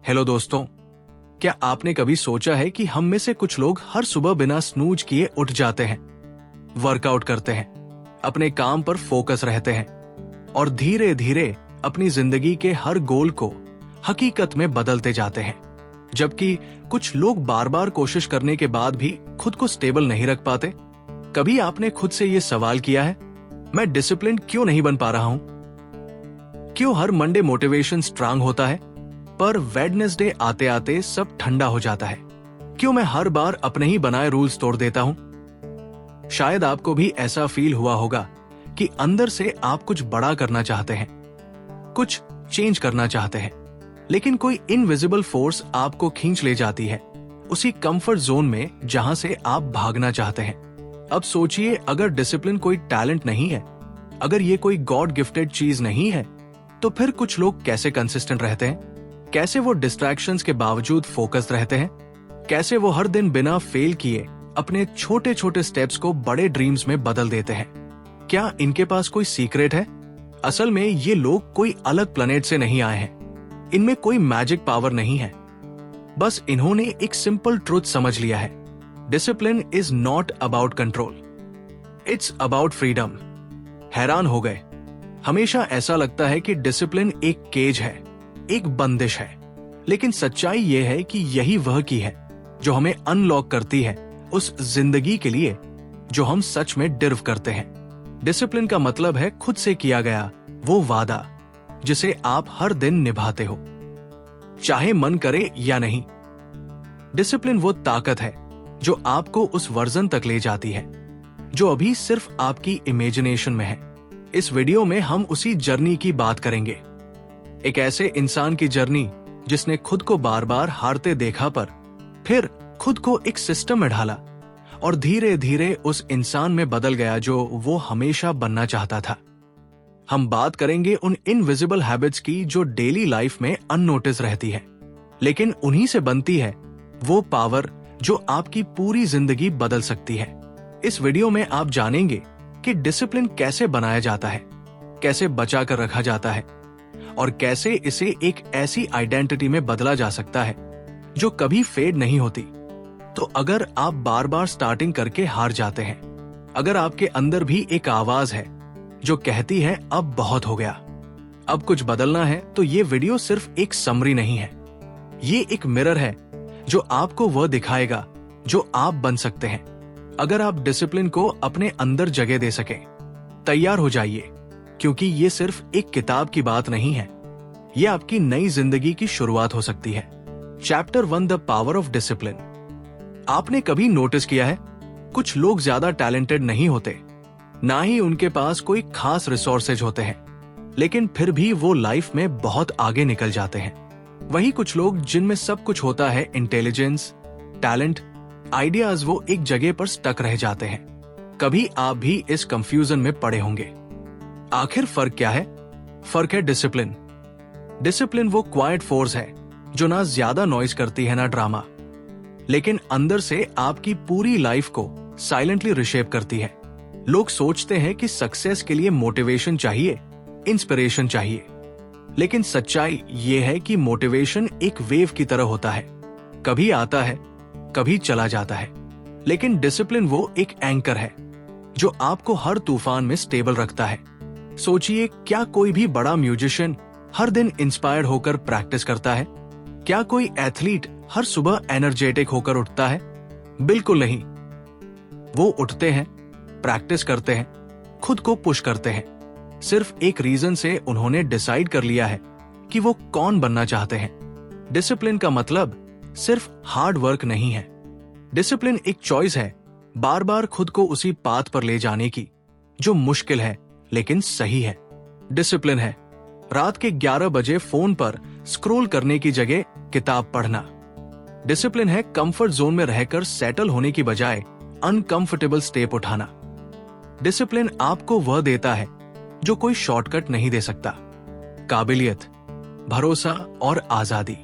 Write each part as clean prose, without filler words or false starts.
Hello दोस्तों, क्या आपने कभी सोचा है कि हम में से कुछ लोग हर सुबह बिना स्नूज किए उठ जाते हैं, वर्कआउट करते हैं, अपने काम पर फोकस रहते हैं और धीरे धीरे अपनी जिंदगी के हर गोल को हकीकत में बदलते जाते हैं, जबकि कुछ लोग बार बार कोशिश करने के बाद भी खुद को स्टेबल नहीं रख पाते। कभी आपने खुद से ये सवाल किया है, मैं डिसिप्लिन क्यों नहीं बन पा रहा हूं? क्यों हर मंडे मोटिवेशन स्ट्रांग होता है पर वेडनेसडे आते आते सब ठंडा हो जाता है? क्यों मैं हर बार अपने ही बनाए रूल्स तोड़ देता हूं? शायद आपको भी ऐसा फील हुआ होगा कि अंदर से आप कुछ बड़ा करना चाहते हैं, कुछ चेंज करना चाहते हैं, लेकिन कोई इनविजिबल फोर्स आपको खींच ले जाती है उसी कंफर्ट जोन में जहां से आप भागना चाहते हैं। अब सोचिए, अगर डिसिप्लिन कोई टैलेंट नहीं है, अगर ये कोई गॉड गिफ्टेड चीज नहीं है, तो फिर कुछ लोग कैसे कंसिस्टेंट रहते हैं? कैसे वो डिस्ट्रैक्शंस के बावजूद फोकस्ड रहते हैं? कैसे वो हर दिन बिना फेल किए अपने छोटे छोटे स्टेप्स को बड़े ड्रीम्स में बदल देते हैं? क्या इनके पास कोई सीक्रेट है? असल में ये लोग कोई अलग प्लेनेट से नहीं आए हैं, इनमें कोई मैजिक पावर नहीं है, बस इन्होंने एक सिंपल ट्रूथ समझ लिया है। Discipline is not about control, it's about freedom. हैरान हो गए? हमेशा ऐसा लगता है कि डिसिप्लिन एक केज है, एक बंदिश है, लेकिन सच्चाई यह है कि यही वह की है जो हमें अनलॉक करती है उस जिंदगी के लिए जो हम सच में डिर्व करते हैं। डिसिप्लिन का मतलब है खुद से किया गया वो वादा जिसे आप हर दिन निभाते हो, चाहे मन करे या नहीं। डिसिप्लिन वो ताकत है जो आपको उस वर्जन तक ले जाती है जो अभी सिर्फ आपकी इमेजिनेशन में है। इस वीडियो में हम उसी जर्नी की बात करेंगे, एक ऐसे इंसान की जर्नी जिसने खुद को बार बार हारते देखा पर फिर खुद को एक सिस्टम में ढाला और धीरे धीरे उस इंसान में बदल गया जो वो हमेशा बनना चाहता था। हम बात करेंगे उन इनविजिबल हैबिट्स की जो डेली लाइफ में अननोटिस रहती है, लेकिन उन्हीं से बनती है वो पावर जो आपकी पूरी जिंदगी बदल सकती है। इस वीडियो में आप जानेंगे कि डिसिप्लिन कैसे बनाया जाता है, कैसे बचा कर रखा जाता है और कैसे इसे एक ऐसी आइडेंटिटी में बदला जा सकता है जो कभी फेड नहीं होती। तो अगर आप बार बार स्टार्टिंग करके हार जाते हैं, अगर आपके अंदर भी एक आवाज है जो कहती है अब बहुत हो गया, अब कुछ बदलना है, तो ये वीडियो सिर्फ एक समरी नहीं है, ये एक मिरर है जो आपको वह दिखाएगा जो आप बन सकते हैं अगर आप डिसिप्लिन को अपने अंदर जगह दे सकें। तैयार हो जाइए, क्योंकि ये सिर्फ एक किताब की बात नहीं है, ये आपकी नई जिंदगी की शुरुआत हो सकती है। Chapter 1, the power of discipline. आपने कभी नोटिस किया है, कुछ लोग ज्यादा टैलेंटेड नहीं होते, ना ही उनके पास कोई खास रिसोर्सेज होते हैं, लेकिन फिर भी वो लाइफ में बहुत आगे निकल जाते हैं। वही कुछ लोग जिनमें सब कुछ होता है, इंटेलिजेंस, टैलेंट, आइडियाज, वो एक जगह पर स्टक रह जाते हैं। कभी आप भी इस कंफ्यूजन में पड़े होंगे। आखिर फर्क क्या है? फर्क है डिसिप्लिन। डिसिप्लिन वो क्वाइट फोर्स है जो ना ज्यादा नॉइज करती है ना ड्रामा, लेकिन अंदर से आपकी पूरी लाइफ को साइलेंटली रिशेप करती है। लोग सोचते हैं कि सक्सेस के लिए मोटिवेशन चाहिए, इंस्पिरेशन चाहिए, लेकिन सच्चाई ये है कि मोटिवेशन एक वेव की तरह होता है, कभी आता है, कभी चला जाता है, लेकिन डिसिप्लिन वो एक एंकर है जो आपको हर तूफान में स्टेबल रखता है। सोचिए, क्या कोई भी बड़ा म्यूजिशियन हर दिन इंस्पायर्ड होकर प्रैक्टिस करता है? क्या कोई एथलीट हर सुबह एनर्जेटिक होकर उठता है? बिल्कुल नहीं। वो उठते हैं, प्रैक्टिस करते हैं, खुद को पुश करते हैं, सिर्फ एक रीजन से उन्होंने डिसाइड कर लिया है कि वो कौन बनना चाहते हैं। डिसिप्लिन का मतलब सिर्फ हार्ड वर्क नहीं है। डिसिप्लिन एक चॉइस है, बार बार खुद को उसी पाथ पर ले जाने की जो मुश्किल है लेकिन सही है। डिसिप्लिन है रात के 11 बजे फोन पर स्क्रॉल करने की जगह किताब पढ़ना। डिसिप्लिन है कंफर्ट जोन में रहकर सेटल होने की बजाय अनकंफर्टेबल स्टेप उठाना। डिसिप्लिन आपको वह देता है जो कोई शॉर्टकट नहीं दे सकता, काबिलियत, भरोसा और आजादी।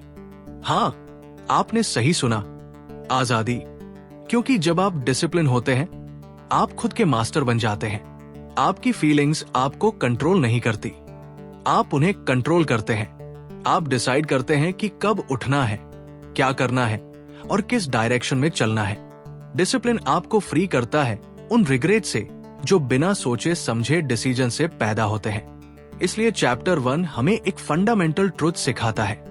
हाँ, आपने सही सुना, आजादी। क्योंकि जब आप डिसिप्लिन होते हैं, आप खुद के मास्टर बन जाते हैं। आपकी फीलिंग्स आपको कंट्रोल नहीं करती, आप उन्हें कंट्रोल करते हैं। आप डिसाइड करते हैं कि कब उठना है, क्या करना है और किस डायरेक्शन में चलना है। डिसिप्लिन आपको फ्री करता है उन रिग्रेट से जो बिना सोचे समझे डिसीजन से पैदा होते हैं। इसलिए चैप्टर 1 हमें एक फंडामेंटल ट्रुथ सिखाता है।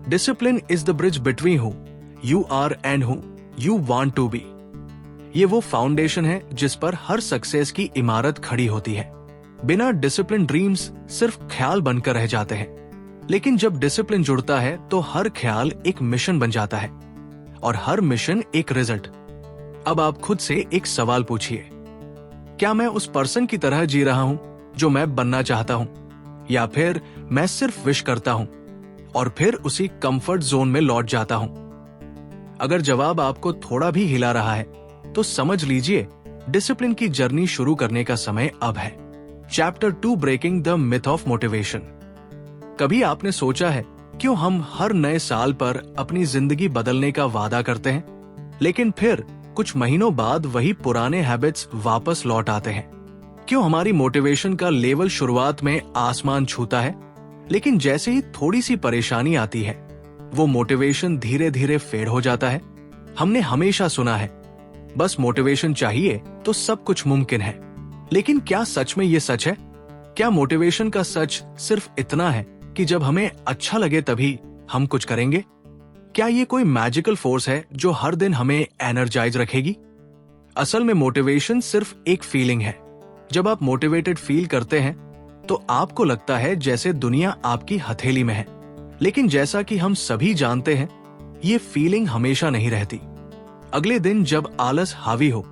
Discipline is the bridge between who you are and who you want to be. ये वो फाउंडेशन है जिस पर हर सक्सेस की इमारत खड़ी होती है। बिना डिसिप्लिन ड्रीम्स सिर्फ ख्याल बनकर रह जाते हैं, लेकिन जब डिसिप्लिन जुड़ता है तो हर ख्याल एक मिशन बन जाता है और हर मिशन एक रिजल्ट। अब आप खुद से एक सवाल पूछिए, क्या मैं उस पर्सन की तरह जी रहा हूं जो मैं बनना चाहता हूं, या फिर मैं सिर्फ विश करता हूं और फिर उसी कंफर्ट जोन में लौट जाता हूं? अगर जवाब आपको थोड़ा भी हिला रहा है तो समझ लीजिए डिसिप्लिन की जर्नी शुरू करने का समय अब है। Chapter 2 breaking the myth of motivation. कभी आपने सोचा है क्यों हम हर नए साल पर अपनी जिंदगी बदलने का वादा करते हैं, लेकिन फिर कुछ महीनों बाद वही पुराने हैबिट्स वापस लौट आते हैं? क्यों हमारी मोटिवेशन का लेवल शुरुआत में आसमान छूता है, लेकिन जैसे ही थोड़ी सी परेशानी आती है वो मोटिवेशन धीरे धीरे फेड हो जाता है? हमने हमेशा सुना है बस मोटिवेशन चाहिए तो सब कुछ मुमकिन है, लेकिन क्या सच में ये सच है? क्या मोटिवेशन का सच सिर्फ इतना है कि जब हमें अच्छा लगे तभी हम कुछ करेंगे? क्या ये कोई मैजिकल फोर्स है जो हर दिन हमें एनर्जाइज रखेगी? असल में मोटिवेशन सिर्फ एक फीलिंग है। जब आप मोटिवेटेड फील करते हैं तो आपको लगता है जैसे दुनिया आपकी हथेली में है, लेकिन जैसा कि हम सभी जानते हैं ये फीलिंग हमेशा नहीं रहती। अगले दिन जब आलस हावी हो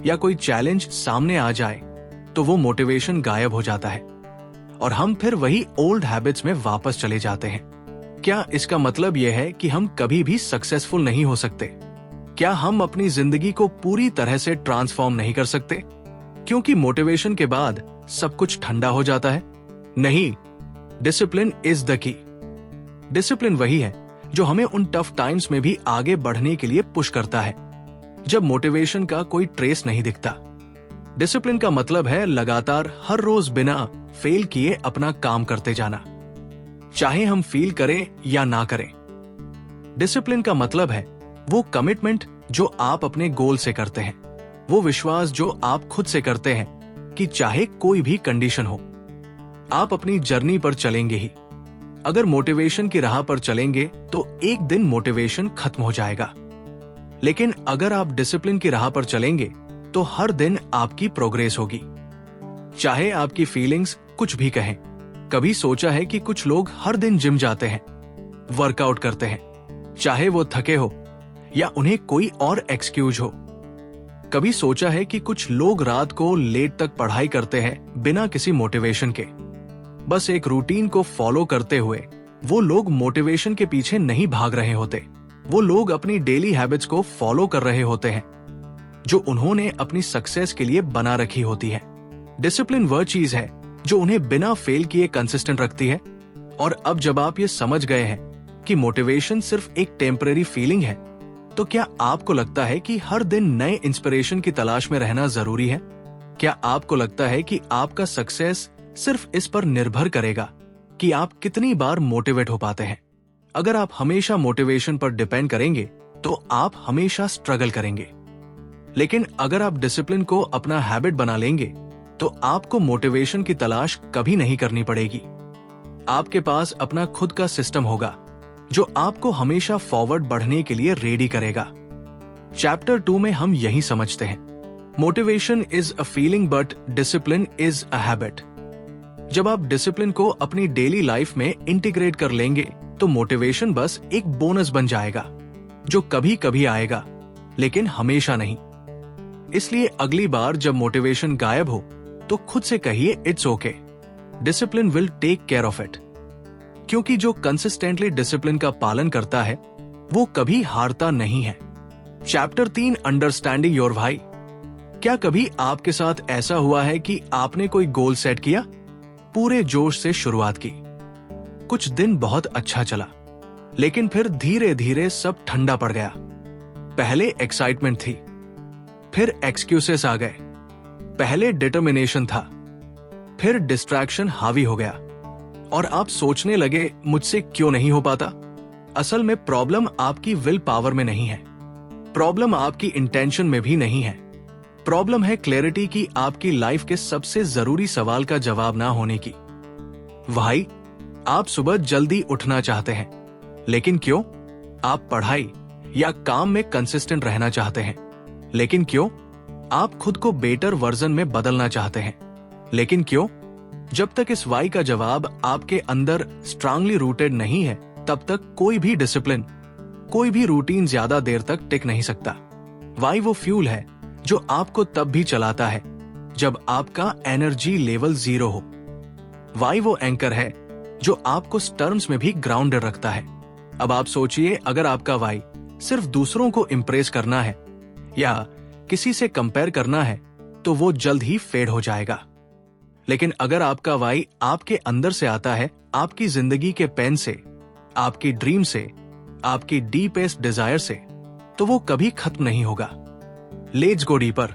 या कोई चैलेंज सामने आ जाए तो वो मोटिवेशन गायब हो जाता है और हम फिर वही ओल्ड हैबिट्स में वापस चले जाते हैं। क्या इसका मतलब यह है कि हम कभी भी सक्सेसफुल नहीं हो सकते? क्या हम अपनी जिंदगी को पूरी तरह से ट्रांसफॉर्म नहीं कर सकते क्योंकि मोटिवेशन के बाद सब कुछ ठंडा हो जाता है? नहीं, discipline is the key. Discipline वही है जो हमें उन टफ टाइम्स में भी आगे बढ़ने के लिए पुश करता है जब मोटिवेशन का कोई ट्रेस नहीं दिखता। डिसिप्लिन का मतलब है लगातार हर रोज बिना फेल किए अपना काम करते जाना, चाहे हम फील करें या ना करें। डिसिप्लिन का मतलब है वो कमिटमेंट जो आप अपने गोल से करते हैं, वो विश्वास जो आप खुद से करते हैं कि चाहे कोई भी कंडीशन हो आप अपनी जर्नी पर चलेंगे ही। अगर मोटिवेशन की राह पर चलेंगे तो एक दिन मोटिवेशन खत्म हो जाएगा, लेकिन अगर आप डिसिप्लिन की राह पर चलेंगे तो हर दिन आपकी प्रोग्रेस होगी। चाहे आपकी फीलिंग्स कुछ भी कहें। कभी सोचा है कि कुछ लोग हर दिन जिम जाते हैं, वर्कआउट करते हैं, चाहे वो थके हो या उन्हें कोई और एक्सक्यूज हो। कभी सोचा है कि कुछ लोग रात को लेट तक पढ़ाई करते हैं बिना किसी मोटिवेशन के, बस एक रूटीन को फॉलो करते हुए। वो लोग मोटिवेशन के पीछे नहीं भाग रहे होते, वो लोग अपनी डेली हैबिट्स को फॉलो कर रहे होते हैं जो उन्होंने अपनी सक्सेस के लिए बना रखी होती है। डिसिप्लिन वह चीज है जो उन्हें बिना फेल किए कंसिस्टेंट रखती है। और अब जब आप ये समझ गए हैं कि मोटिवेशन सिर्फ एक टेम्परेरी फीलिंग है, तो क्या आपको लगता है कि हर दिन नए इंस्पिरेशन की तलाश में रहना जरूरी है? क्या आपको लगता है कि आपका सक्सेस सिर्फ इस पर निर्भर करेगा कि आप कितनी बार मोटिवेट हो पाते हैं? अगर आप हमेशा मोटिवेशन पर डिपेंड करेंगे तो आप हमेशा स्ट्रगल करेंगे, लेकिन अगर आप डिसिप्लिन को अपना हैबिट बना लेंगे तो आपको मोटिवेशन की तलाश कभी नहीं करनी पड़ेगी। आपके पास अपना खुद का सिस्टम होगा जो आपको हमेशा फॉरवर्ड बढ़ने के लिए रेडी करेगा। चैप्टर 2 में हम यही समझते हैं, motivation is a feeling but discipline is a habit. जब आप डिसिप्लिन को अपनी डेली लाइफ में इंटीग्रेट कर लेंगे तो मोटिवेशन बस एक बोनस बन जाएगा जो कभी कभी आएगा, लेकिन हमेशा नहीं। इसलिए अगली बार जब मोटिवेशन गायब हो तो खुद से कहिए it's okay, discipline will take care of it. क्योंकि जो कंसिस्टेंटली डिसिप्लिन का पालन करता है वो कभी हारता नहीं है। Chapter 3 understanding your why. क्या कभी आपके साथ ऐसा हुआ है कि आपने कोई गोल सेट किया, पूरे जोश से शुरुआत की, कुछ दिन बहुत अच्छा चला, लेकिन फिर धीरे धीरे सब ठंडा पड़ गया। पहले एक्साइटमेंट थी, फिर एक्सक्यूजेस आ गए, पहले डिटर्मिनेशन था, फिर डिस्ट्रैक्शन हावी हो गया और आप सोचने लगे मुझसे क्यों नहीं हो पाता। असल में प्रॉब्लम आपकी विल पावर में नहीं है, प्रॉब्लम आपकी इंटेंशन में भी नहीं है। प्रॉब्लम है क्लैरिटी की, आपकी लाइफ के सबसे जरूरी सवाल का जवाब ना होने की। भाई, आप सुबह जल्दी उठना चाहते हैं, लेकिन क्यों? आप पढ़ाई या काम में कंसिस्टेंट रहना चाहते हैं, लेकिन क्यों? आप खुद को बेटर वर्जन में बदलना चाहते हैं, लेकिन क्यों? जब तक इस वाई का जवाब आपके अंदर स्ट्रांगली रूटेड नहीं है, तब तक कोई भी डिसिप्लिन, कोई भी रूटीन ज्यादा देर तक टिक नहीं सकता। वाई वो फ्यूल है जो आपको तब भी चलाता है जब आपका एनर्जी लेवल 0 हो। वाई वो एंकर है जो आपको स्टर्म्स में भी ग्राउंडेड रखता है। अब आप सोचिए, अगर आपका वाई सिर्फ दूसरों को इंप्रेस करना है या किसी से कंपेयर करना है, तो वो जल्द ही फेड हो जाएगा। लेकिन अगर आपका वाई आपके अंदर से आता है, आपकी जिंदगी के पेन से, आपकी ड्रीम से, आपकी डीपेस्ट डिजायर से, तो वो कभी खत्म नहीं होगा। Let's go deeper.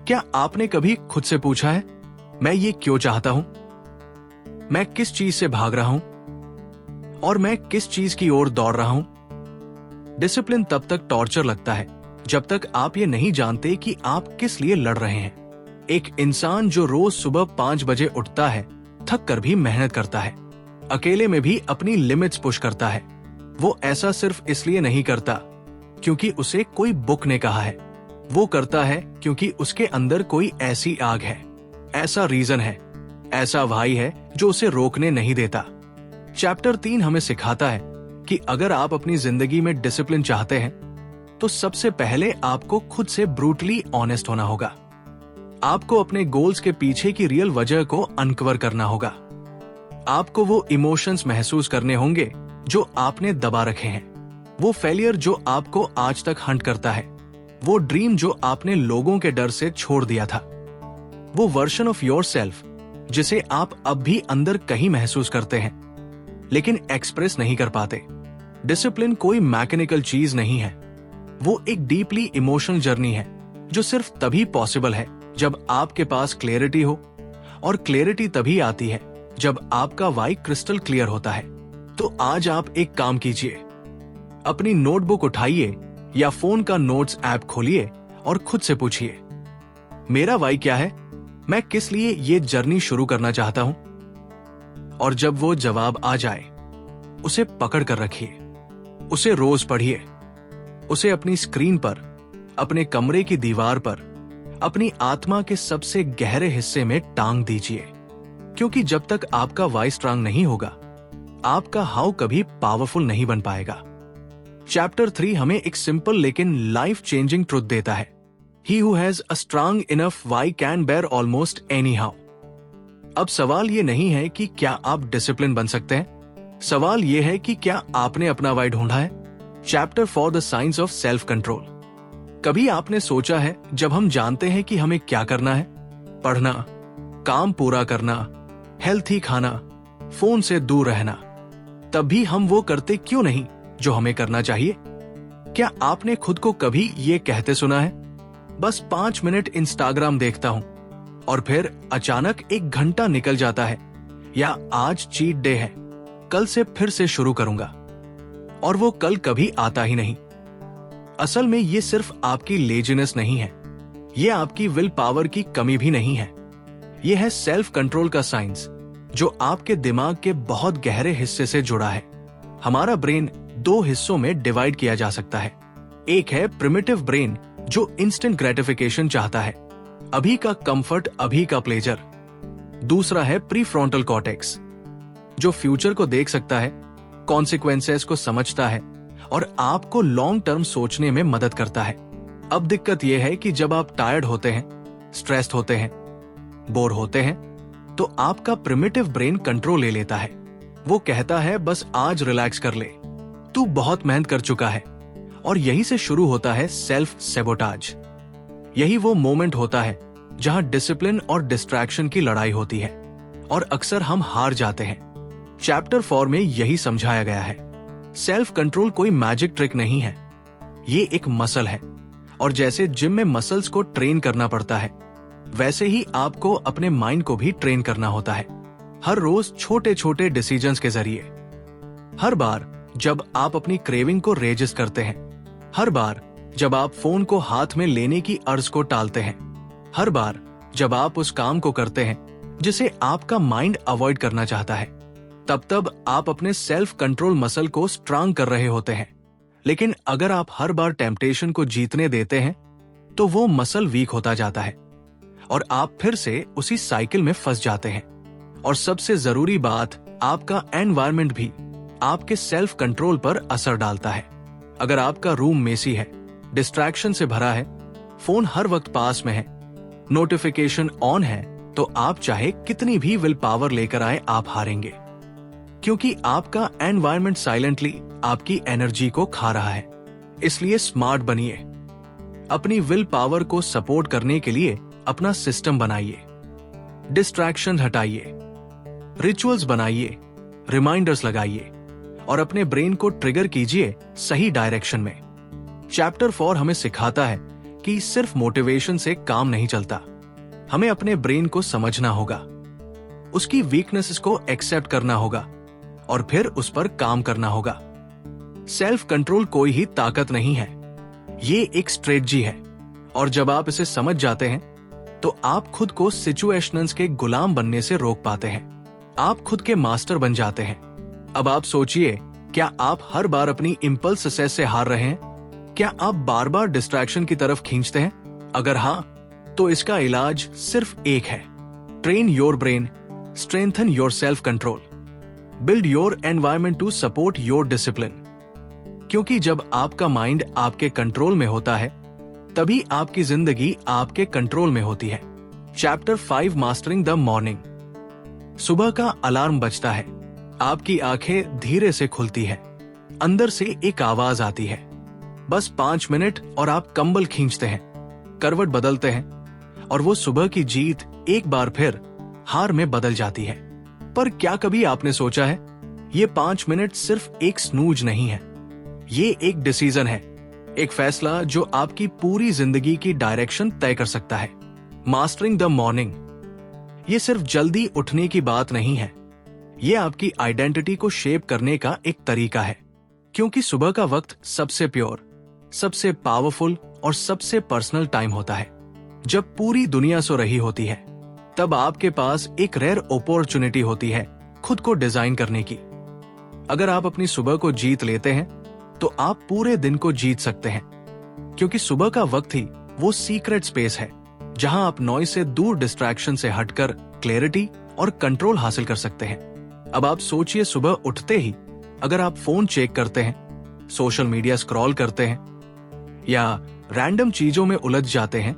क्या आपने कभी खुद से पूछा है, मैं ये क्यों चाहता हूं? मैं किस चीज से भाग रहा हूं? और मैं किस चीज की ओर दौड़ रहा हूं? डिसिप्लिन तब तक टॉर्चर लगता है जब तक आप ये नहीं जानते कि आप किस लिए लड़ रहे हैं। एक इंसान जो रोज सुबह 5 बजे उठता है, थक कर भी मेहनत करता है, अकेले में भी अपनी लिमिट्स पुश करता है, वो ऐसा सिर्फ इसलिए नहीं करता क्योंकि उसे कोई बुक ने कहा है। वो करता है क्योंकि उसके अंदर कोई ऐसी आग है, ऐसा रीजन है, ऐसा भाई है जो उसे रोकने नहीं देता। चैप्टर 3 हमें सिखाता है कि अगर आप अपनी जिंदगी में डिसिप्लिन चाहते हैं, तो सबसे पहले आपको खुद से ब्रूटली ऑनेस्ट होना होगा। आपको अपने गोल्स के पीछे की रियल वजह को अनकवर करना होगा। आपको वो इमोशंस महसूस करने होंगे जो आपने दबा रखे हैं, वो फेलियर जो आपको आज तक हंट करता है, वो ड्रीम जो आपने लोगों के डर से छोड़ दिया था, वो वर्जन ऑफ योर सेल्फ जिसे आप अब भी अंदर कहीं महसूस करते हैं लेकिन एक्सप्रेस नहीं कर पाते। डिसिप्लिन कोई मैकेनिकल चीज नहीं है, वो एक डीपली इमोशनल जर्नी है जो सिर्फ तभी पॉसिबल है जब आपके पास क्लैरिटी हो, और क्लैरिटी तभी आती है जब आपका वाई क्रिस्टल क्लियर होता है। तो आज आप एक काम कीजिए, अपनी नोटबुक उठाइए या फोन का नोट्स ऐप खोलिए और खुद से पूछिए, मेरा वाई क्या है? मैं किस लिए ये जर्नी शुरू करना चाहता हूं? और जब वो जवाब आ जाए, उसे पकड़ कर रखिए, उसे रोज पढ़िए, उसे अपनी स्क्रीन पर, अपने कमरे की दीवार पर, अपनी आत्मा के सबसे गहरे हिस्से में टांग दीजिए। क्योंकि जब तक आपका वाई स्ट्रांग नहीं होगा, आपका हाउ कभी पावरफुल नहीं बन पाएगा। चैप्टर 3 हमें एक सिंपल लेकिन लाइफ चेंजिंग ट्रुथ देता है, He who has a strong enough why can bear almost anyhow। अब सवाल ये नहीं है कि क्या आप डिसिप्लिन बन सकते हैं, सवाल ये है कि क्या आपने अपना वाई ढूंढा है। Chapter 4 the science of self control. कभी आपने सोचा है, जब हम जानते हैं कि हमें क्या करना है, पढ़ना, काम पूरा करना, हेल्थी खाना, फोन से दूर रहना, तब भी हम वो करते क्यों नहीं जो हमें करना चाहिए? क्या आपने खुद को कभी ये कहते सुना है, बस 5 मिनट इंस्टाग्राम देखता हूं, और फिर अचानक 1 घंटा निकल जाता है, या आज चीट डे है, कल से फिर से शुरू करूंगा, और वो कल कभी आता ही नहीं। असल में ये सिर्फ आपकी लेजीनेस नहीं है, ये आपकी विल पावर की कमी भी नहीं है, ये है सेल्फ कंट्रोल का साइंस जो आपके दिमाग के बहुत गहरे हिस्से से जुड़ा है। हमारा ब्रेन 2 हिस्सों में डिवाइड किया जा सकता है। एक है प्रिमिटिव ब्रेन जो इंस्टेंट ग्रेटिफिकेशन चाहता है, अभी का कंफर्ट, अभी का प्लेजर। दूसरा है प्रीफ्रंटल कॉर्टेक्स जो फ्यूचर को देख सकता है, कॉन्सिक्वेंसेस को समझता है और आपको लॉन्ग टर्म सोचने में मदद करता है। अब दिक्कत यह है कि जब आप टायर्ड होते हैं, स्ट्रेस्ड होते हैं, बोर होते हैं, तो आपका प्रिमिटिव ब्रेन कंट्रोल ले लेता है। वो कहता है, बस आज रिलैक्स कर ले, तू बहुत मेहनत कर चुका है। और यही से शुरू होता है सेल्फ सेबोटाज। यही वो मोमेंट होता है जहां डिसिप्लिन और डिस्ट्रैक्शन की लड़ाई होती है, और अक्सर हम हार जाते हैं। चैप्टर 4 में यही समझाया गया है, सेल्फ कंट्रोल कोई मैजिक ट्रिक नहीं है, ये एक मसल है, और जैसे जिम में मसल्स को ट्रेन करना पड़ता है, वैसे ही आपको अपने माइंड को भी ट्रेन करना होता है। हर रोज छोटे छोटे डिसीजंस के जरिए। हर बार जब आप अपनी क्रेविंग को रेजिस्ट करते हैं, हर बार जब आप फोन को हाथ में लेने की अर्ज को टालते हैं, हर बार जब आप उस काम को करते हैं जिसे आपका माइंड अवॉइड करना चाहता है, तब आप अपने सेल्फ कंट्रोल मसल को स्ट्रांग कर रहे होते हैं। लेकिन अगर आप हर बार टेम्पटेशन को जीतने देते हैं तो वो मसल वीक होता जाता है और आप फिर से उसी साइकिल में फंस जाते हैं। और सबसे जरूरी बात, आपका एनवायरनमेंट भी आपके सेल्फ कंट्रोल पर असर डालता है। अगर आपका रूम मेसी है, डिस्ट्रैक्शन से भरा है, फोन हर वक्त पास में है, नोटिफिकेशन ऑन है, तो आप चाहे कितनी भी विल पावर लेकर आए, आप हारेंगे, क्योंकि आपका एनवायरनमेंट साइलेंटली आपकी एनर्जी को खा रहा है। इसलिए स्मार्ट बनिए, अपनी विल पावर को सपोर्ट करने के लिए अपना सिस्टम बनाइए, डिस्ट्रैक्शन हटाइए, रिचुअल्स बनाइए, रिमाइंडर्स लगाइए और अपने ब्रेन को ट्रिगर कीजिए सही डायरेक्शन में। चैप्टर 4 हमें सिखाता है कि सिर्फ मोटिवेशन से काम नहीं चलता, हमें अपने ब्रेन को समझना होगा, उसकी वीकनेसेस को एक्सेप्ट करना होगा और फिर उस पर काम करना होगा। सेल्फ कंट्रोल कोई ही ताकत नहीं है, ये एक स्ट्रेटजी है और जब आप इसे समझ जाते हैं तो आप खुद को सिचुएशंस के गुलाम बनने से रोक पाते हैं, आप खुद के मास्टर बन जाते हैं। अब आप सोचिए, क्या आप हर बार अपनी इंपल्स से हार रहे हैं? क्या आप बार बार डिस्ट्रैक्शन की तरफ खींचते हैं? अगर हाँ, तो इसका इलाज सिर्फ एक है, train your brain, strengthen your self control, build your environment to support your discipline. क्योंकि जब आपका माइंड आपके कंट्रोल में होता है, तभी आपकी जिंदगी आपके कंट्रोल में होती है। Chapter 5 mastering the morning. सुबह का अलार्म बजता है, आपकी आंखें धीरे से खुलती है, अंदर से एक आवाज आती है, बस 5 मिनट और आप कंबल खींचते हैं, करवट बदलते हैं और वो सुबह की जीत एक बार फिर हार में बदल जाती है। पर क्या कभी आपने सोचा है, ये 5 मिनट सिर्फ एक स्नूज नहीं है, ये एक डिसीजन है, एक फैसला जो आपकी पूरी जिंदगी की डायरेक्शन तय कर सकता है। मास्टरिंग द मॉर्निंग, ये सिर्फ जल्दी उठने की बात नहीं है, ये आपकी आइडेंटिटी को शेप करने का एक तरीका है। क्योंकि सुबह का वक्त सबसे प्योर, सबसे पावरफुल और सबसे पर्सनल टाइम होता है। जब पूरी दुनिया सो रही होती है, तब आपके पास एक रेयर अपॉर्चुनिटी होती है खुद को डिजाइन करने की। अगर आप अपनी सुबह को जीत लेते हैं तो आप पूरे दिन को जीत सकते हैं, क्योंकि सुबह का वक्त ही वो सीक्रेट स्पेस है जहां आप नॉइज से दूर, डिस्ट्रैक्शन से हटकर क्लैरिटी और कंट्रोल हासिल कर सकते हैं। अब आप सोचिए, सुबह उठते ही अगर आप फोन चेक करते हैं, सोशल मीडिया स्क्रॉल करते हैं या रैंडम चीजों में उलझ जाते हैं,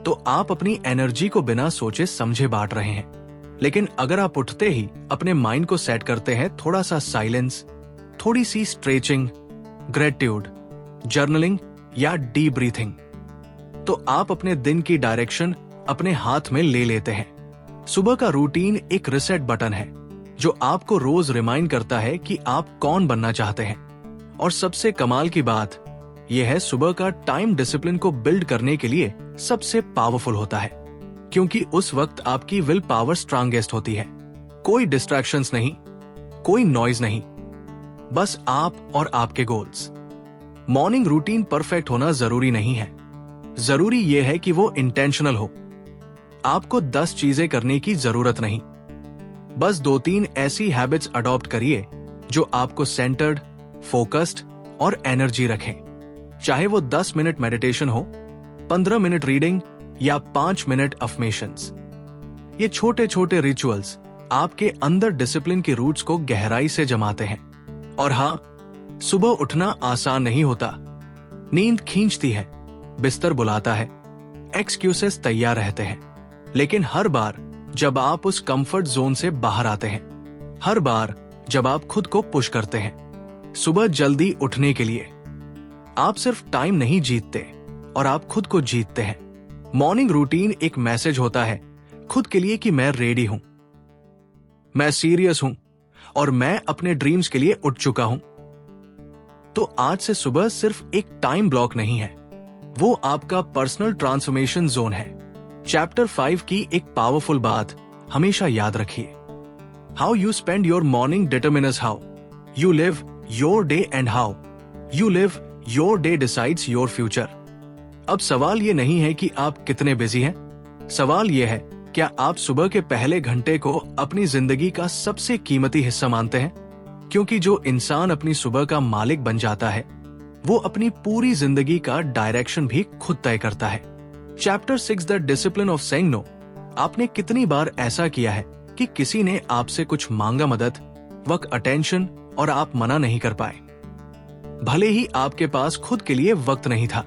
तो आप अपनी एनर्जी को बिना सोचे समझे बांट रहे हैं। लेकिन अगर आप उठते ही अपने माइंड को सेट करते हैं, थोड़ा सा साइलेंस, थोड़ी सी स्ट्रेचिंग, ग्रेटिट्यूड, जर्नलिंग या डीप ब्रीथिंग, तो आप अपने दिन की डायरेक्शन अपने हाथ में ले लेते हैं। सुबह का रूटीन एक रिसेट बटन है जो आपको रोज रिमाइंड करता है कि आप कौन बनना चाहते हैं। और सबसे कमाल की बात यह है, सुबह का टाइम डिसिप्लिन को बिल्ड करने के लिए सबसे पावरफुल होता है, क्योंकि उस वक्त आपकी विल पावर स्ट्रांगेस्ट होती है। कोई डिस्ट्रैक्शंस नहीं, कोई नॉइज नहीं, बस आप और आपके गोल्स। मॉर्निंग रूटीन परफेक्ट होना जरूरी नहीं है, जरूरी यह है कि वो इंटेंशनल हो। आपको 10 चीजें करने की जरूरत नहीं, बस 2-3 ऐसी हैबिट्स अडॉप्ट करिए जो आपको सेंटर्ड, फोकस्ड और एनर्जी रखें। चाहे वो 10 मिनट मेडिटेशन हो, 15 मिनट रीडिंग या 5 मिनट अफर्मेशंस। ये छोटे छोटे रिचुअल्स आपके अंदर डिसिप्लिन की रूट्स को गहराई से जमाते हैं। और हाँ, सुबह उठना आसान नहीं होता, नींद खींचती है, बिस्तर बुलाता है, एक्सक्यूजेस तैयार रहते हैं। लेकिन हर बार जब आप उस कंफर्ट जोन से बाहर आते हैं, हर बार जब आप खुद को पुश करते हैं सुबह जल्दी उठने के लिए, आप सिर्फ टाइम नहीं जीतते और आप खुद को जीतते हैं। मॉर्निंग रूटीन एक मैसेज होता है खुद के लिए कि मैं रेडी हूं, मैं सीरियस हूं और मैं अपने ड्रीम्स के लिए उठ चुका हूं। तो आज से सुबह सिर्फ एक टाइम ब्लॉक नहीं है, वो आपका पर्सनल ट्रांसफॉर्मेशन जोन है। चैप्टर 5 की एक पावरफुल बात हमेशा याद रखिए, How you spend your morning determines how you live your day and how you live your day decides your future. अब सवाल ये नहीं है कि आप कितने बिजी हैं, सवाल ये है क्या आप सुबह के पहले घंटे को अपनी जिंदगी का सबसे कीमती हिस्सा मानते हैं? क्योंकि जो इंसान अपनी सुबह का मालिक बन जाता है वो अपनी पूरी जिंदगी का डायरेक्शन भी खुद तय करता है। Chapter 6 the discipline of saying no. आपने कितनी बार ऐसा किया है कि किसी ने आपसे कुछ मांगा मदद, वक्त, अटेंशन और आप मना नहीं कर पाए? भले ही आपके पास खुद के लिए वक्त नहीं था,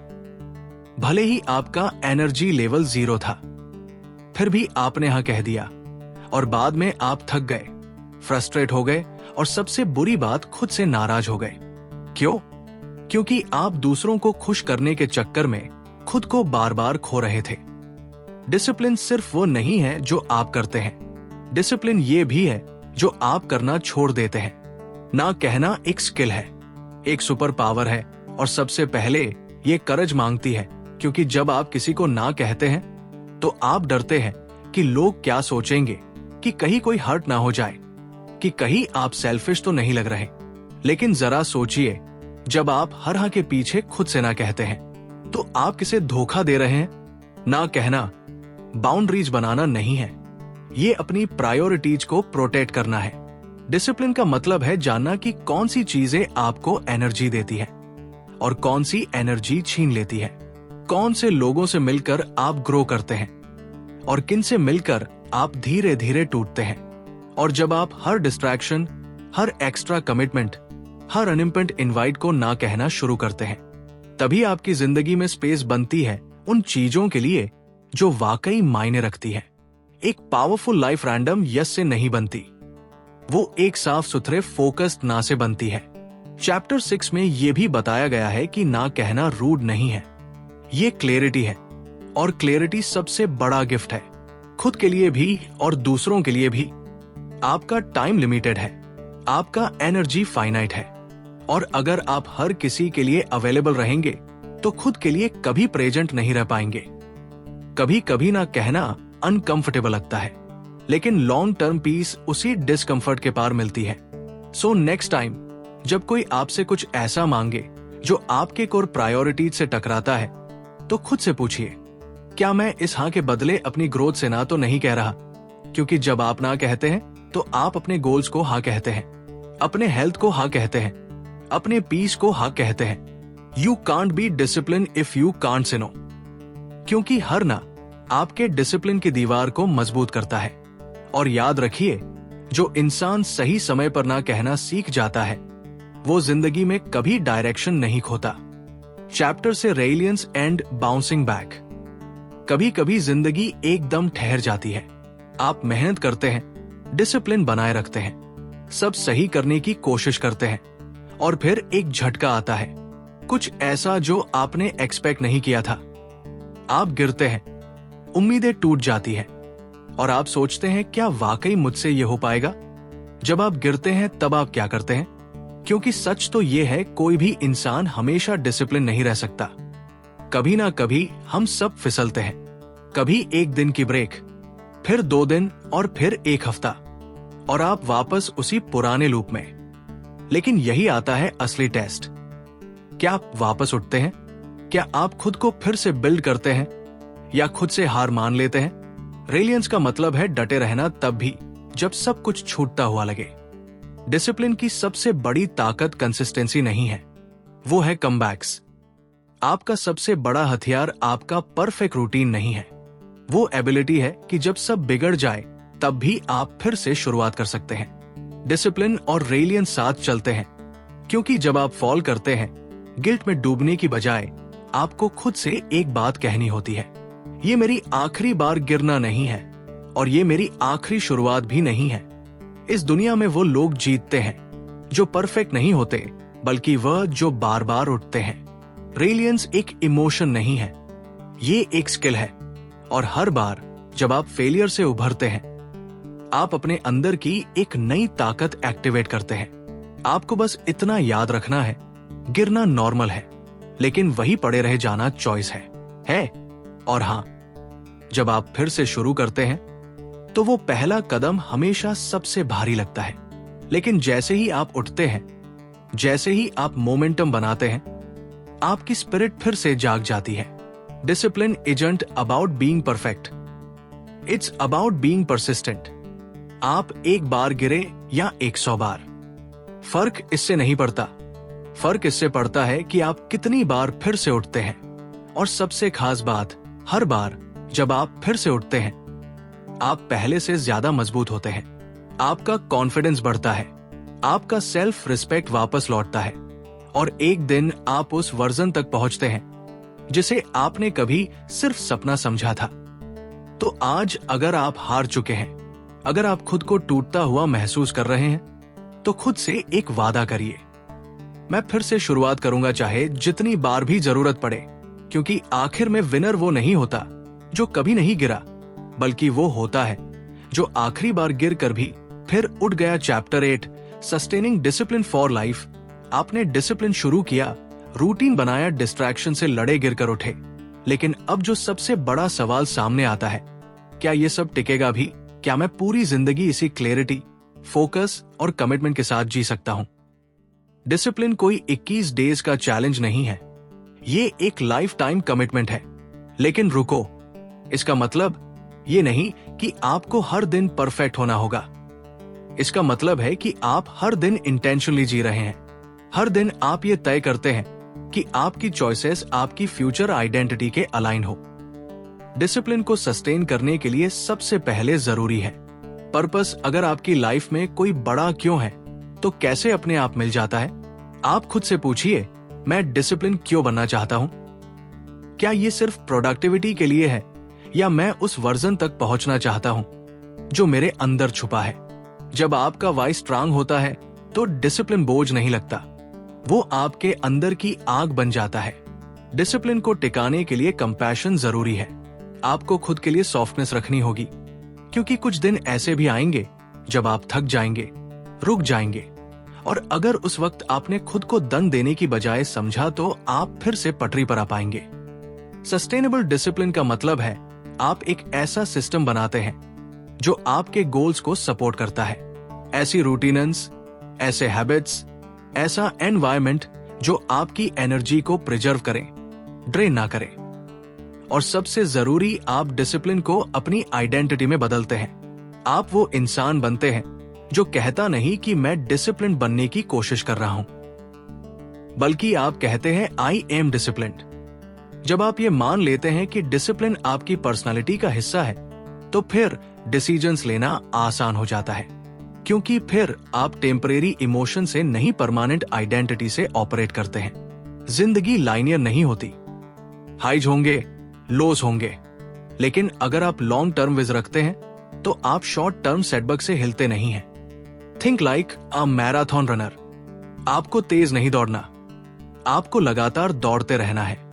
भले ही आपका एनर्जी लेवल 0 था, फिर भी आपने हाँ कह दिया और बाद में आप थक गए, फ्रस्ट्रेट हो गए और सबसे बुरी बात खुद से नाराज हो गए। क्यों? क्योंकि आप दूसरों को खुश करने के चक्कर में खुद को बार बार खो रहे थे। डिसिप्लिन सिर्फ वो नहीं है जो आप करते हैं, डिसिप्लिन ये भी है जो आप करना छोड़ देते हैं। ना कहना एक स्किल है, एक सुपर पावर है और सबसे पहले ये करज मांगती है, क्योंकि जब आप किसी को ना कहते हैं तो आप डरते हैं कि लोग क्या सोचेंगे, कि कहीं कोई हर्ट ना हो जाए, कि कहीं आप सेल्फिश तो नहीं लग रहे। लेकिन जरा सोचिए, जब आप हर हाँ के पीछे खुद से ना कहते हैं तो आप किसे धोखा दे रहे हैं? ना कहना बाउंड्रीज बनाना नहीं है, ये अपनी प्रायोरिटीज को प्रोटेक्ट करना है। डिसिप्लिन का मतलब है जानना कि कौन सी चीजें आपको एनर्जी देती है और कौन सी एनर्जी छीन लेती है, कौन से लोगों से मिलकर आप ग्रो करते हैं और किन से मिलकर आप धीरे धीरे टूटते हैं। और जब आप हर डिस्ट्रैक्शन, हर एक्स्ट्रा कमिटमेंट, हर अनइम्पोर्टेंट इनवाइट को ना कहना शुरू करते हैं, तभी आपकी जिंदगी में स्पेस बनती है उन चीजों के लिए जो वाकई मायने रखती है। एक पावरफुल लाइफ रैंडम यस से नहीं बनती, वो एक साफ सुथरे फोकस्ड ना से बनती है। चैप्टर 6 में ये भी बताया गया है कि ना कहना रूड नहीं है, ये क्लैरिटी है और क्लैरिटी सबसे बड़ा गिफ्ट है, खुद के लिए भी और दूसरों के लिए भी। आपका टाइम लिमिटेड है, आपका एनर्जी फाइनाइट है और अगर आप हर किसी के लिए अवेलेबल रहेंगे तो खुद के लिए कभी प्रेजेंट नहीं रह पाएंगे। कभी कभी ना कहना अनकंफर्टेबल लगता है, लेकिन लॉन्ग टर्म पीस उसी डिस्कंफर्ट के पार मिलती है। सो नेक्स्ट टाइम जब कोई आपसे कुछ ऐसा मांगे जो आपके कोर प्रायोरिटीज से टकराता है तो खुद से पूछिए, क्या मैं इस हाँ के बदले अपनी ग्रोथ से ना तो नहीं कह रहा? क्योंकि जब आप ना कहते हैं तो आप अपने गोल्स को हाँ कहते हैं, अपने हेल्थ को हाँ कहते हैं, अपने पीस को हाँ कहते हैं। You can't be discipline if you can't say no, क्योंकि हर ना आपके डिसिप्लिन की दीवार को मजबूत करता है। और याद रखिए, जो इंसान सही समय पर ना कहना सीख जाता है वो जिंदगी में कभी डायरेक्शन नहीं खोता। चैप्टर से रेलियंस एंड बाउंसिंग बैक। कभी कभी जिंदगी एकदम ठहर जाती है, आप मेहनत करते हैं, डिसिप्लिन बनाए रखते हैं, सब सही करने की कोशिश करते हैं और फिर एक झटका आता है, कुछ ऐसा जो आपने एक्सपेक्ट नहीं किया था। आप गिरते हैं, उम्मीदें टूट जाती हैं और आप सोचते हैं क्या वाकई मुझसे ये हो पाएगा? जब आप गिरते हैं तब आप क्या करते हैं? क्योंकि सच तो ये है, कोई भी इंसान हमेशा डिसिप्लिन नहीं रह सकता। कभी ना कभी हम सब फिसलते हैं, कभी एक दिन की ब्रेक, फिर 2 दिन और फिर 1 हफ्ता और आप वापस उसी पुराने लूप में। लेकिन यही आता है असली टेस्ट। क्या आप वापस उठते हैं? क्या आप खुद को फिर से बिल्ड करते हैं या खुद से हार मान लेते हैं? रेलियंस का मतलब है डटे रहना तब भी जब सब कुछ छूटता हुआ लगे। डिसिप्लिन की सबसे बड़ी ताकत कंसिस्टेंसी नहीं है, वो है कमबैक्स। आपका सबसे बड़ा हथियार आपका परफेक्ट रूटीन नहीं है, वो एबिलिटी है कि जब सब बिगड़ जाए तब भी आप फिर से शुरुआत कर सकते हैं। डिसिप्लिन और रेलियंस साथ चलते हैं, क्योंकि जब आप फॉल करते हैं, गिल्ट में डूबने की बजाय आपको खुद से एक बात कहनी होती है, ये मेरी आखिरी बार गिरना नहीं है और ये मेरी आखिरी शुरुआत भी नहीं है। इस दुनिया में वो लोग जीतते हैं जो परफेक्ट नहीं होते, बल्कि वह जो बार बार उठते हैं। रेलियंस एक इमोशन नहीं है, ये एक स्किल है और हर बार जब आप फेलियर से उभरते हैं आप अपने अंदर की एक नई ताकत एक्टिवेट करते हैं। आपको बस इतना याद रखना है, गिरना नॉर्मल है, लेकिन वही पड़े रह जाना चॉइस है। और हाँ, जब आप फिर से शुरू करते हैं तो वो पहला कदम हमेशा सबसे भारी लगता है। लेकिन जैसे ही आप उठते हैं, जैसे ही आप मोमेंटम बनाते हैं, आपकी स्पिरिट फिर से जाग जाती है। Discipline isn't about being perfect, it's about being persistent. आप एक बार गिरे या 100 बार, फर्क इससे नहीं पड़ता। फर्क इससे पड़ता है कि आप कितनी बार फिर से उठते हैं। और सबसे खास बात, हर बार जब आप फिर से उठते हैं, आप पहले से ज्यादा मजबूत होते हैं। आपका कॉन्फिडेंस बढ़ता है, आपका सेल्फ रिस्पेक्ट वापस लौटता है, और एक दिन आप उस वर्जन तक पहुंचते हैं जिसे आपने कभी सिर्फ सपना समझा था। तो आज अगर आप हार चुके हैं, अगर आप खुद को टूटता हुआ महसूस कर रहे हैं, तो खुद से एक वादा करिए, मैं फिर से शुरुआत करूंगा, चाहे जितनी बार भी जरूरत पड़े। क्योंकि आखिर में विनर वो नहीं होता जो कभी नहीं गिरा, बल्कि वो होता है जो आखिरी बार गिर कर भी फिर उठ गया। Chapter 8, sustaining discipline for life. आपने डिसिप्लिन शुरू किया, रूटीन बनाया, डिस्ट्रैक्शन से लड़े, गिर कर उठे। लेकिन अब जो सबसे बड़ा सवाल सामने आता है, क्या ये सब टिकेगा भी? क्या मैं पूरी जिंदगी इसी क्लैरिटी, फोकस और कमिटमेंट के साथ जी सकता हूं? डिसिप्लिन कोई 21 डेज का चैलेंज नहीं है, ये एक लाइफ टाइम कमिटमेंट है। लेकिन रुको, इसका मतलब ये नहीं कि आपको हर दिन परफेक्ट होना होगा। इसका मतलब है कि आप हर दिन इंटेंशनली जी रहे हैं। हर दिन आप ये तय करते हैं कि आपकी चॉइसेस आपकी फ्यूचर आइडेंटिटी के अलाइन हो। डिसिप्लिन को सस्टेन करने के लिए सबसे पहले जरूरी है पर्पस। अगर आपकी लाइफ में कोई बड़ा क्यों है, तो कैसे अपने आप मिल जाता है? आप खुद से पूछिए, मैं डिसिप्लिन क्यों बनना चाहता हूं? क्या ये सिर्फ प्रोडक्टिविटी के लिए है, या मैं उस वर्जन तक पहुंचना चाहता हूं जो मेरे अंदर छुपा है? जब आपका वाई स्ट्रांग होता है, तो डिसिप्लिन बोझ नहीं लगता, वो आपके अंदर की आग बन जाता है। डिसिप्लिन को टिकाने के लिए कंपैशन जरूरी है। आपको खुद के लिए सॉफ्टनेस रखनी होगी, क्योंकि कुछ दिन ऐसे भी आएंगे जब आप थक जाएंगे, रुक जाएंगे, और अगर उस वक्त आपने खुद को दंड देने की बजाय समझा, तो आप फिर से पटरी पर आ पाएंगे। सस्टेनेबल डिसिप्लिन का मतलब है आप एक ऐसा सिस्टम बनाते हैं जो आपके गोल्स को सपोर्ट करता है। ऐसी रूटीन्स, ऐसे हैबिट्स, ऐसा एनवायरनमेंट जो आपकी एनर्जी को प्रिजर्व करें, ड्रेन ना करें। और सबसे जरूरी, आप डिसिप्लिन को अपनी आइडेंटिटी में बदलते हैं। आप वो इंसान बनते हैं जो कहता नहीं कि मैं डिसिप्लिन बनने की कोशिश कर रहा हूं, बल्कि आप कहते हैं आई एम डिसिप्लिन्ड। जब आप ये मान लेते हैं कि डिसिप्लिन आपकी पर्सनालिटी का हिस्सा है, तो फिर डिसीजंस लेना आसान हो जाता है, क्योंकि फिर आप टेम्परेरी इमोशन से नहीं, परमानेंट आइडेंटिटी से ऑपरेट करते हैं। जिंदगी लाइनियर नहीं होती, हाइज होंगे, लोस होंगे, लेकिन अगर आप लॉन्ग टर्म विज रखते हैं, तो आप शॉर्ट टर्म सेटबैक से हिलते नहीं हैं। Think like a marathon runner. आपको तेज नहीं दौड़ना, आपको लगातार दौड़ते रहना है।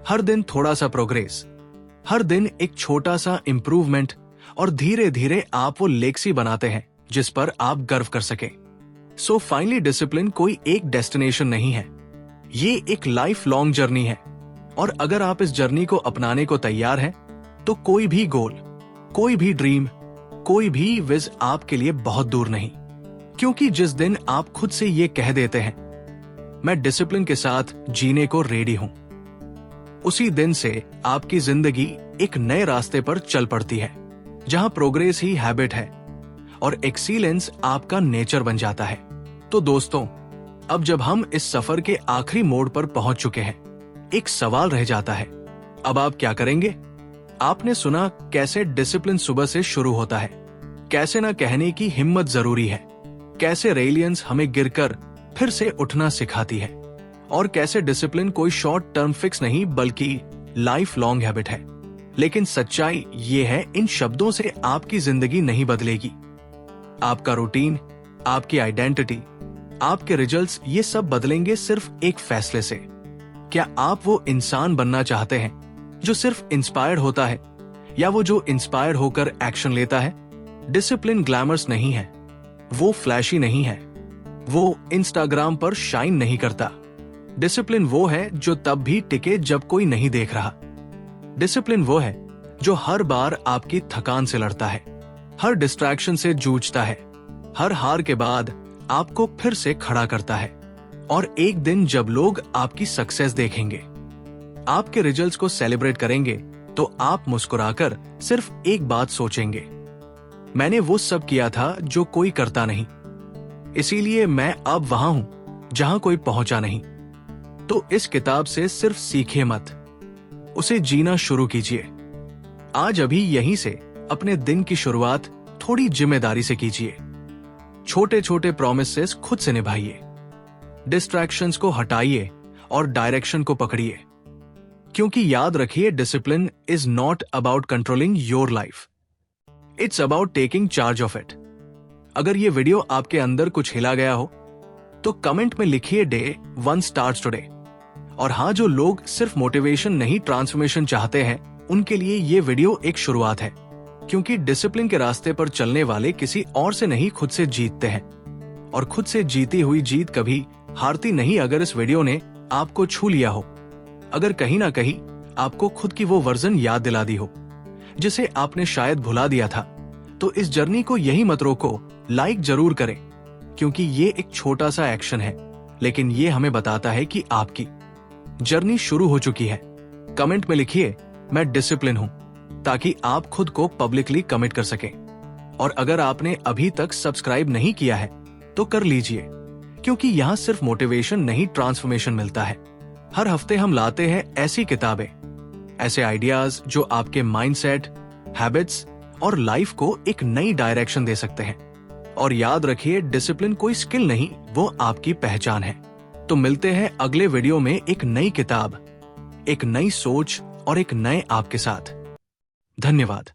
हर दिन थोड़ा सा प्रोग्रेस, हर दिन एक छोटा सा इंप्रूवमेंट, और धीरे धीरे आप वो लेगसी बनाते हैं जिस पर आप गर्व कर सके। सो फाइनली, डिसिप्लिन कोई एक डेस्टिनेशन नहीं है, ये एक लाइफ लॉन्ग जर्नी है। और अगर आप इस जर्नी को अपनाने को तैयार हैं, तो कोई भी गोल, कोई भी ड्रीम, कोई भी विज आपके लिए बहुत दूर नहीं। क्योंकि जिस दिन आप खुद से ये कह देते हैं, मैं डिसिप्लिन के साथ जीने को रेडी हूं, उसी दिन से आपकी जिंदगी एक नए रास्ते पर चल पड़ती है, जहां प्रोग्रेस ही हैबिट है और एक्सीलेंस आपका नेचर बन जाता है। तो दोस्तों, अब जब हम इस सफर के आखिरी मोड़ पर पहुंच चुके हैं, एक सवाल रह जाता है, अब आप क्या करेंगे? आपने सुना कैसे डिसिप्लिन सुबह से शुरू होता है, कैसे ना कहने की हिम्मत जरूरी है, कैसे रेलियंस हमें गिरकर फिर से उठना सिखाती है, और कैसे डिसिप्लिन कोई शॉर्ट टर्म फिक्स नहीं, बल्कि लाइफ लॉन्ग हैबिट है। लेकिन सच्चाई ये है, इन शब्दों से आपकी जिंदगी नहीं बदलेगी। आपका रूटीन, आपकी आइडेंटिटी, आपके रिजल्ट्स, ये सब बदलेंगे सिर्फ एक फैसले से। क्या आप वो इंसान बनना चाहते हैं जो सिर्फ इंस्पायर्ड होता है, या वो जो इंस्पायर्ड होकर एक्शन लेता है? डिसिप्लिन ग्लैमर्स नहीं है, वो फ्लैशी नहीं है, वो इंस्टाग्राम पर शाइन नहीं करता। डिसिप्लिन वो है जो तब भी टिके जब कोई नहीं देख रहा। डिसिप्लिन वो है जो हर बार आपकी थकान से लड़ता है, हर डिस्ट्रैक्शन से जूझता है, हर हार के बाद आपको फिर से खड़ा करता है। और एक दिन जब लोग आपकी सक्सेस देखेंगे, आपके रिजल्ट्स को सेलिब्रेट करेंगे, तो आप मुस्कुराकर सिर्फ एक बात सोचेंगे, मैंने वो सब किया था जो कोई करता नहीं, इसीलिए मैं अब वहां हूं जहां कोई पहुंचा नहीं। तो इस किताब से सिर्फ सीखिए मत, उसे जीना शुरू कीजिए। आज अभी यहीं से अपने दिन की शुरुआत थोड़ी जिम्मेदारी से कीजिए। छोटे छोटे प्रॉमिसेस खुद से निभाइए, डिस्ट्रैक्शंस को हटाइए और डायरेक्शन को पकड़िए। क्योंकि याद रखिए, discipline is not about controlling your life, it's about taking charge of it. अगर ये वीडियो आपके अंदर कुछ हिला गया हो तो कमेंट में लिखिए डे 1 स्टार्ट्स टुडे। और हाँ, जो लोग सिर्फ मोटिवेशन नहीं ट्रांसफॉर्मेशन चाहते हैं, उनके लिए ये वीडियो एक शुरुआत है। क्योंकि डिसिप्लिन के रास्ते पर चलने वाले किसी और से नहीं, खुद से जीतते हैं। और खुद से जीती हुई जीत कभी हारती नहीं। अगर इस वीडियो ने आपको छू लिया हो, अगर कहीं ना कहीं आपको खुद की वो वर्जन याद दिला दी हो जिसे आपने शायद भुला दिया था, तो इस जर्नी को यही मत रोको, लाइक जरूर करें। क्योंकि ये एक छोटा सा एक्शन है, लेकिन ये हमें बताता है कि आपकी जर्नी शुरू हो चुकी है। कमेंट में लिखिए मैं डिसिप्लिन हूं, ताकि आप खुद को पब्लिकली कमिट कर सकें। और अगर आपने अभी तक सब्सक्राइब नहीं किया है तो कर लीजिए, क्योंकि यहाँ सिर्फ मोटिवेशन नहीं, ट्रांसफॉर्मेशन मिलता है। हर हफ्ते हम लाते हैं ऐसी किताबें, ऐसे आइडियाज जो आपके माइंडसेट, हैबिट्स और लाइफ को एक नई डायरेक्शन दे सकते हैं। और याद रखिए, डिसिप्लिन कोई स्किल नहीं, वो आपकी पहचान है। तो मिलते हैं अगले वीडियो में एक नई किताब, एक नई सोच और एक नए आप के साथ। धन्यवाद।